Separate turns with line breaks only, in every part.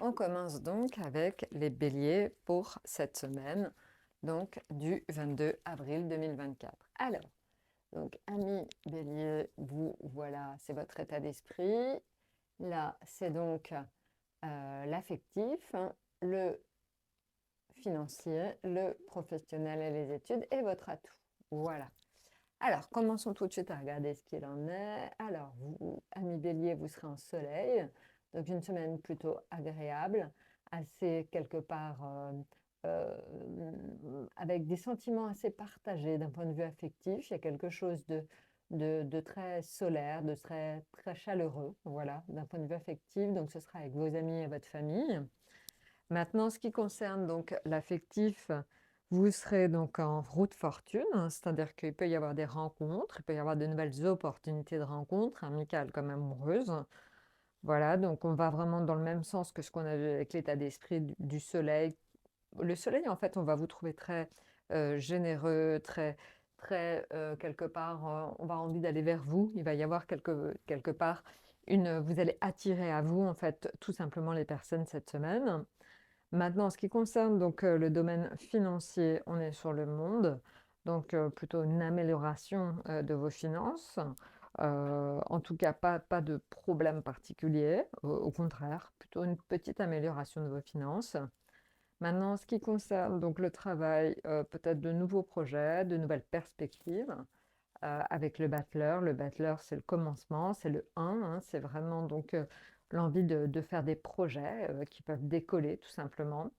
On commence donc avec les béliers pour cette semaine, donc du 22 avril 2024. Alors, donc amis bélier, vous voilà, c'est votre état d'esprit. Là, c'est donc l'affectif, le financier, le professionnel et les études et votre atout. Voilà. Alors, commençons tout de suite à regarder ce qu'il en est. Alors, vous, amis bélier, vous serez en soleil, donc une semaine plutôt agréable, assez quelque part avec des sentiments assez partagés d'un point de vue affectif. Il y a quelque chose de très solaire, de très, très chaleureux, voilà, d'un point de vue affectif. Donc, ce sera avec vos amis et votre famille. Maintenant, ce qui concerne donc l'affectif, vous serez donc en route fortune, hein, c'est-à-dire qu'il peut y avoir des rencontres, il peut y avoir de nouvelles opportunités de rencontres, amicales comme amoureuses. Voilà, donc on va vraiment dans le même sens que ce qu'on a vu avec l'état d'esprit du soleil. Le soleil, en fait, on va vous trouver très généreux, très, très quelque part, on va envie d'aller vers vous. Il va y avoir quelque part vous allez attirer à vous, en fait, tout simplement les personnes cette semaine. Maintenant, en ce qui concerne donc le domaine financier, on est sur le monde, donc plutôt une amélioration de vos finances. En tout cas, pas de problème particulier, au contraire, plutôt une petite amélioration de vos finances. Maintenant, en ce qui concerne donc le travail, peut-être de nouveaux projets, de nouvelles perspectives avec le battleur. Le battleur, c'est le commencement, c'est le 1, hein, c'est vraiment donc l'envie de faire des projets qui peuvent décoller tout simplement.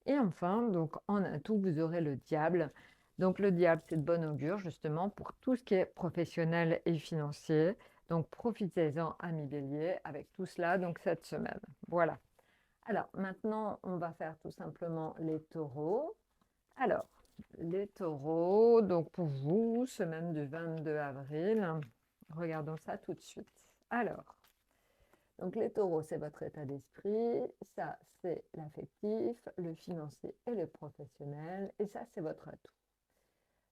Et enfin, donc en atout, vous aurez le diable. Donc le diable, c'est de bon augure justement pour tout ce qui est professionnel et financier. Donc profitez-en, amis bélier, avec tout cela donc cette semaine. Voilà. Alors maintenant, on va faire tout simplement les taureaux. Alors, les taureaux, donc pour vous, semaine du 22 avril, regardons ça tout de suite. Alors, donc les taureaux, c'est votre état d'esprit, ça c'est l'affectif, le financier et le professionnel, et ça c'est votre atout.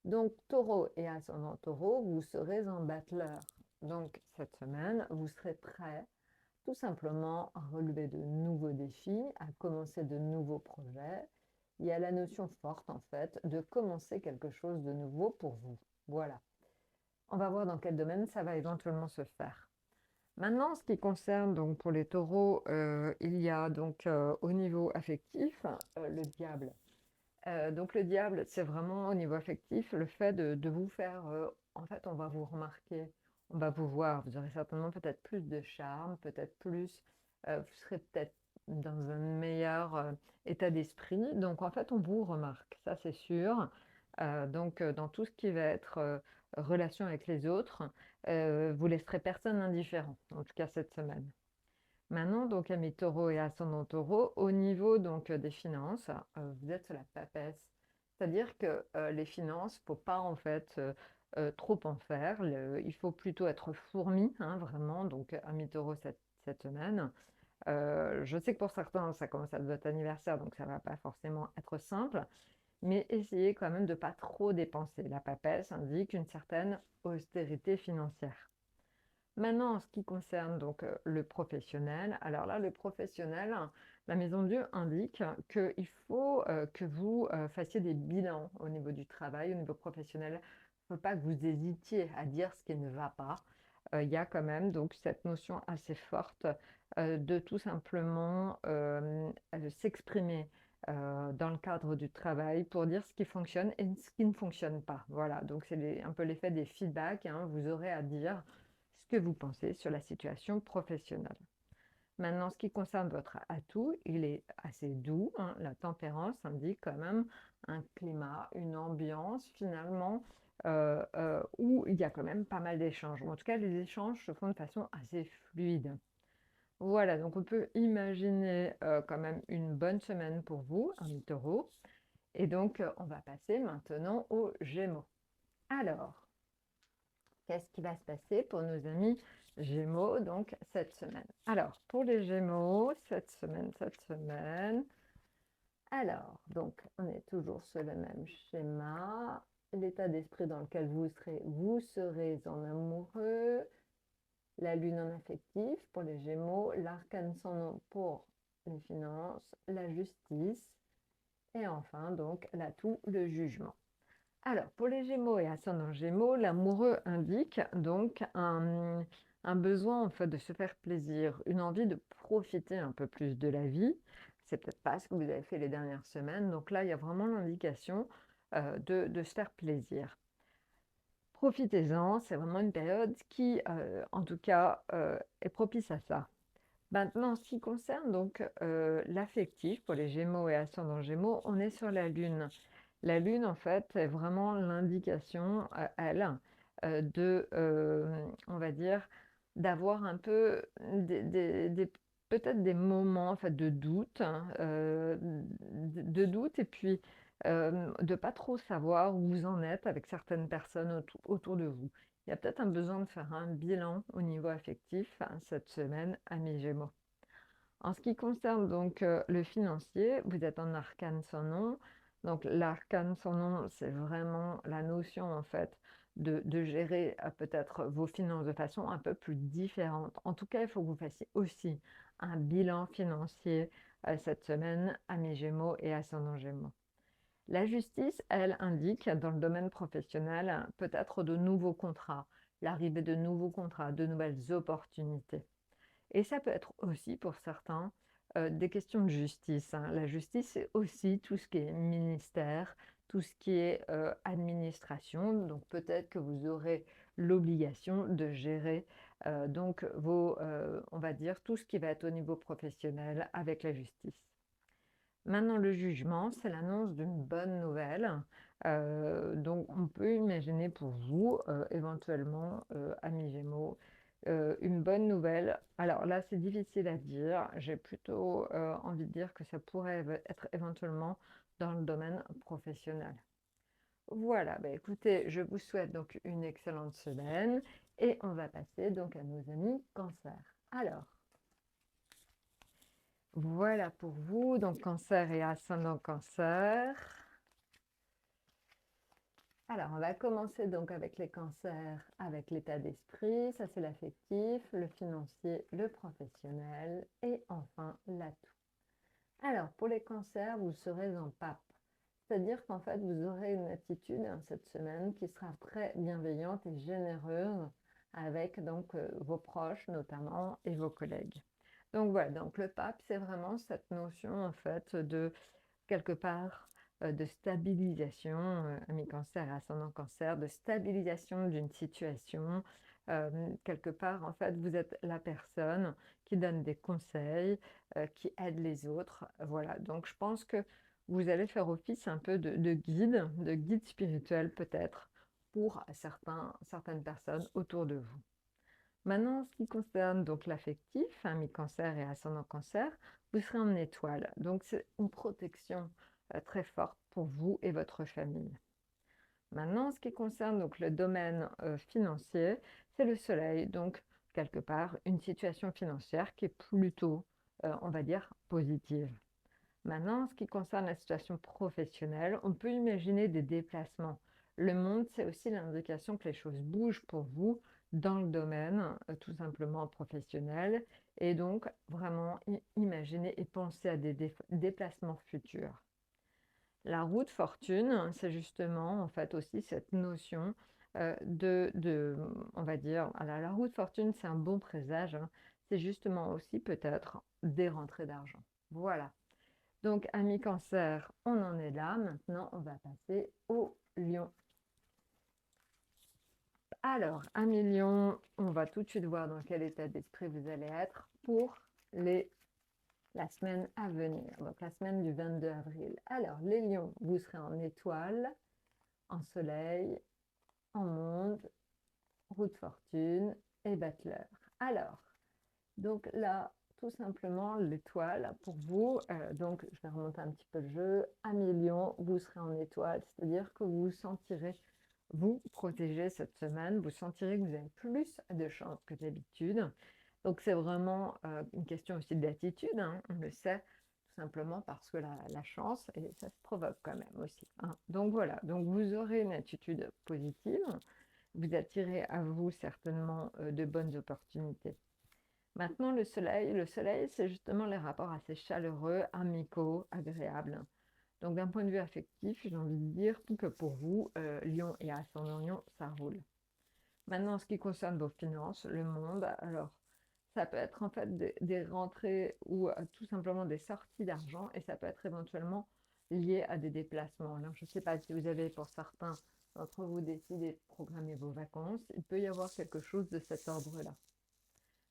Donc taureau et ascendant taureau, vous serez en battleur. Donc cette semaine, vous serez prêt tout simplement à relever de nouveaux défis, à commencer de nouveaux projets. Il y a la notion forte en fait de commencer quelque chose de nouveau pour vous. Voilà. On va voir dans quel domaine ça va éventuellement se faire. Maintenant, ce qui concerne donc pour les taureaux, il y a donc au niveau affectif le diable. Donc le diable, c'est vraiment au niveau affectif le fait de vous faire, en fait, on va vous remarquer, on va vous voir, vous aurez certainement peut-être plus de charme, peut-être plus, vous serez peut-être dans un meilleur état d'esprit. Donc en fait, on vous remarque, ça c'est sûr. Donc dans tout ce qui va être relation avec les autres, vous laisserez personne indifférent, en tout cas cette semaine. Maintenant, donc, amis taureaux et ascendant taureau, au niveau donc des finances, vous êtes sur la papesse. C'est-à-dire que les finances, il ne faut pas en fait trop en faire. Il faut plutôt être fourmi, hein, vraiment. Donc, amis taureau cette semaine. Je sais que pour certains, ça commence à être votre anniversaire, donc ça ne va pas forcément être simple. Mais essayez quand même de ne pas trop dépenser. La papesse indique une certaine austérité financière. Maintenant, en ce qui concerne donc le professionnel, alors là, le professionnel, la Maison Dieu indique qu'il faut que vous fassiez des bilans au niveau du travail, au niveau professionnel. Il ne faut pas que vous hésitiez à dire ce qui ne va pas. Il y a quand même donc cette notion assez forte de tout simplement s'exprimer dans le cadre du travail pour dire ce qui fonctionne et ce qui ne fonctionne pas. Voilà, donc c'est un peu l'effet des feedbacks, hein. Vous aurez à dire ce que vous pensez sur la situation professionnelle. Maintenant, ce qui concerne votre atout, il est assez doux, hein. La tempérance indique quand même un climat, une ambiance finalement où il y a quand même pas mal d'échanges. En tout cas, les échanges se font de façon assez fluide. Voilà, donc on peut imaginer quand même une bonne semaine pour vous, un taureau. Et donc, on va passer maintenant aux Gémeaux. Alors, qu'est-ce qui va se passer pour nos amis Gémeaux, donc, cette semaine? Alors, pour les Gémeaux, cette semaine, alors, donc, on est toujours sur le même schéma. L'état d'esprit dans lequel vous serez en amoureux. La lune en affectif pour les Gémeaux. L'arcane sans nom pour les finances, la justice et enfin donc l'atout, le jugement. Alors, pour les Gémeaux et ascendant Gémeaux, l'amoureux indique donc un besoin en fait de se faire plaisir, une envie de profiter un peu plus de la vie. C'est peut-être pas ce que vous avez fait les dernières semaines. Donc là, il y a vraiment l'indication de se faire plaisir. Profitez-en, c'est vraiment une période qui, en tout cas, est propice à ça. Maintenant, en ce qui concerne donc l'affectif, pour les Gémeaux et ascendant Gémeaux, on est sur la Lune. La Lune, en fait, est vraiment l'indication, elle, on va dire, d'avoir un peu peut-être des moments en fait, de doute, hein, de doute et puis de pas trop savoir où vous en êtes avec certaines personnes autour de vous. Il y a peut-être un besoin de faire un bilan au niveau affectif hein, cette semaine, amis Gémeaux. En ce qui concerne donc le financier, vous êtes en arcane sans nom. Donc l'arcane sans nom, c'est vraiment la notion en fait de gérer peut-être vos finances de façon un peu plus différente. En tout cas, il faut que vous fassiez aussi un bilan financier cette semaine à mes Gémeaux et ascendant Gémeaux. La justice, elle, indique dans le domaine professionnel peut-être de nouveaux contrats, l'arrivée de nouveaux contrats, de nouvelles opportunités. Et ça peut être aussi pour certains des questions de justice, hein. La justice, c'est aussi tout ce qui est ministère, tout ce qui est administration. Donc peut-être que vous aurez l'obligation de gérer donc on va dire, tout ce qui va être au niveau professionnel avec la justice. Maintenant, le jugement, c'est l'annonce d'une bonne nouvelle. Donc, on peut imaginer pour vous, éventuellement, amis Gémeaux, une bonne nouvelle. Alors là, c'est difficile à dire. J'ai plutôt envie de dire que ça pourrait être éventuellement dans le domaine professionnel. Voilà, bah écoutez, je vous souhaite donc une excellente semaine et on va passer donc à nos amis Cancer. Alors, voilà pour vous, donc Cancer et ascendant Cancer. Alors, on va commencer donc avec les cancers, avec l'état d'esprit, ça c'est l'affectif, le financier, le professionnel et enfin l'atout. Alors, pour les cancers, vous serez en pape. C'est-à-dire qu'en fait, vous aurez une attitude hein, cette semaine qui sera très bienveillante et généreuse avec donc vos proches notamment et vos collègues. Donc voilà, donc le pape, c'est vraiment cette notion en fait de quelque part de stabilisation, ami cancer et ascendant cancer, de stabilisation d'une situation. Quelque part, en fait, vous êtes la personne qui donne des conseils, qui aide les autres. Voilà, donc je pense que vous allez faire office un peu de guide spirituel peut-être pour certaines personnes autour de vous. Maintenant, en ce qui concerne donc l'affectif, hein, mi-cancer et ascendant cancer, vous serez en étoile. Donc, c'est une protection très forte pour vous et votre famille. Maintenant, en ce qui concerne donc le domaine financier, c'est le soleil. Donc, quelque part, une situation financière qui est plutôt, on va dire, positive. Maintenant, en ce qui concerne la situation professionnelle, on peut imaginer des déplacements. Le monde, c'est aussi l'indication que les choses bougent pour vous dans le domaine tout simplement professionnel. Et donc, vraiment imaginer et penser à des déplacements futurs. La roue de fortune, c'est justement en fait aussi cette notion on va dire, alors, la roue de fortune, c'est un bon présage, hein. C'est justement aussi peut-être des rentrées d'argent. Voilà. Donc, amis cancer, on en est là. Maintenant, on va passer au lion. Alors, amis lion, on va tout de suite voir dans quel état d'esprit vous allez être pour la semaine à venir. Donc, la semaine du 22 avril. Alors, les lions, vous serez en étoile, en soleil, en monde, roue de fortune et battleur. Alors, donc là, tout simplement, l'étoile, pour vous, donc je vais remonter un petit peu le jeu, à million, vous serez en étoile, c'est-à-dire que vous vous sentirez vous protéger cette semaine, vous sentirez que vous avez plus de chance que d'habitude. Donc c'est vraiment une question aussi d'attitude, hein, on le sait, tout simplement parce que la chance, et ça se provoque quand même aussi, hein. Donc voilà, donc vous aurez une attitude positive, vous attirez à vous certainement de bonnes opportunités. Maintenant, le soleil, c'est justement les rapports assez chaleureux, amicaux, agréables. Donc, d'un point de vue affectif, j'ai envie de dire que pour vous, Lion et ascendant Lion, ça roule. Maintenant, en ce qui concerne vos finances, le monde, alors, ça peut être en fait des rentrées ou tout simplement des sorties d'argent et ça peut être éventuellement lié à des déplacements. Alors, je ne sais pas si vous avez pour certains d'entre vous décidé de programmer vos vacances, il peut y avoir quelque chose de cet ordre-là.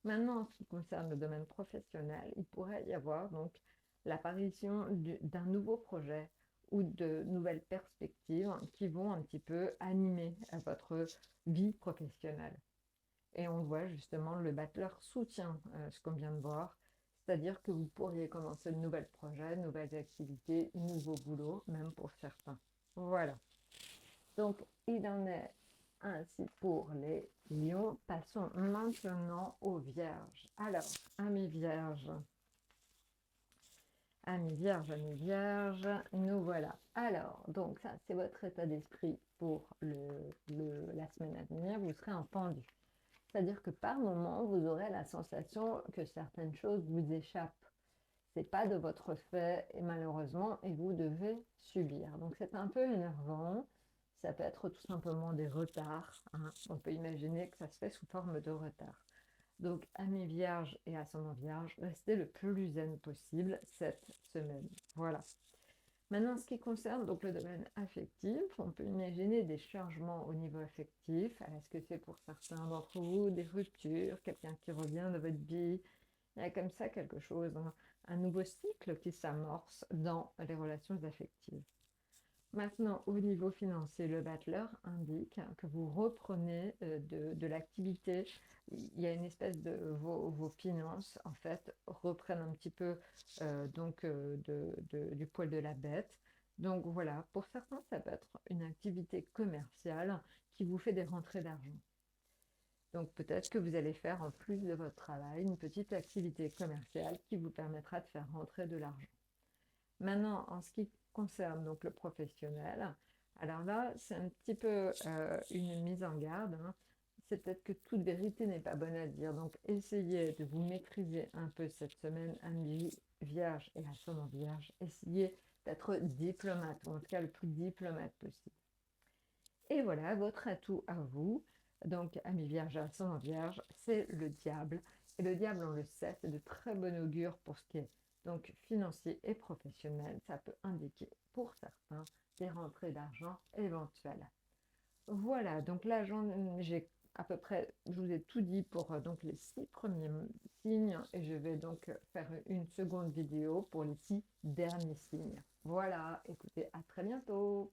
Maintenant, en ce qui concerne le domaine professionnel, il pourrait y avoir donc l'apparition d'un nouveau projet ou de nouvelles perspectives qui vont un petit peu animer votre vie professionnelle. Et on voit justement le battleur soutient ce qu'on vient de voir, c'est-à-dire que vous pourriez commencer de nouveaux projets, de nouvelles activités, nouveaux boulots, même pour certains. Voilà. Donc, il en est ainsi pour les lions. Passons maintenant aux vierges. Alors, amis vierges, nous voilà. Alors, donc ça, c'est votre état d'esprit pour la semaine à venir. Vous serez en pendu. C'est-à-dire que par moment, vous aurez la sensation que certaines choses vous échappent. C'est pas de votre fait et malheureusement, et vous devez subir. Donc c'est un peu énervant. Ça peut être tout simplement des retards, hein. On peut imaginer que ça se fait sous forme de retard. Donc, amis vierges et ascendant vierge, restez le plus zen possible cette semaine. Voilà. Maintenant, ce qui concerne donc le domaine affectif, on peut imaginer des changements au niveau affectif. Est-ce que c'est pour certains d'entre vous des ruptures, quelqu'un qui revient de votre vie? Il y a comme ça quelque chose, hein, un nouveau cycle qui s'amorce dans les relations affectives. Maintenant, au niveau financier, le battleur indique que vous reprenez de l'activité. Il y a une espèce de vos finances, en fait, reprennent un petit peu du poil de la bête. Donc voilà, pour certains, ça peut être une activité commerciale qui vous fait des rentrées d'argent. Donc peut-être que vous allez faire en plus de votre travail une petite activité commerciale qui vous permettra de faire rentrer de l'argent. Maintenant, en ce qui concerne donc le professionnel, alors là, c'est un petit peu une mise en garde, hein. C'est peut-être que toute vérité n'est pas bonne à dire. Donc, essayez de vous maîtriser un peu cette semaine, amis vierge et ascendant vierge. Essayez d'être diplomate, ou en tout cas le plus diplomate possible. Et voilà, votre atout à vous, donc amis vierge et ascendant vierge, c'est le diable. Et le diable, on le sait, c'est de très bon augure pour ce qui est donc financier et professionnel. Ça peut indiquer pour certains des rentrées d'argent éventuelles. Voilà, donc là, j'ai à peu près, je vous ai tout dit pour donc les 6 premiers signes et je vais donc faire une seconde vidéo pour les 6 derniers signes. Voilà, écoutez, à très bientôt.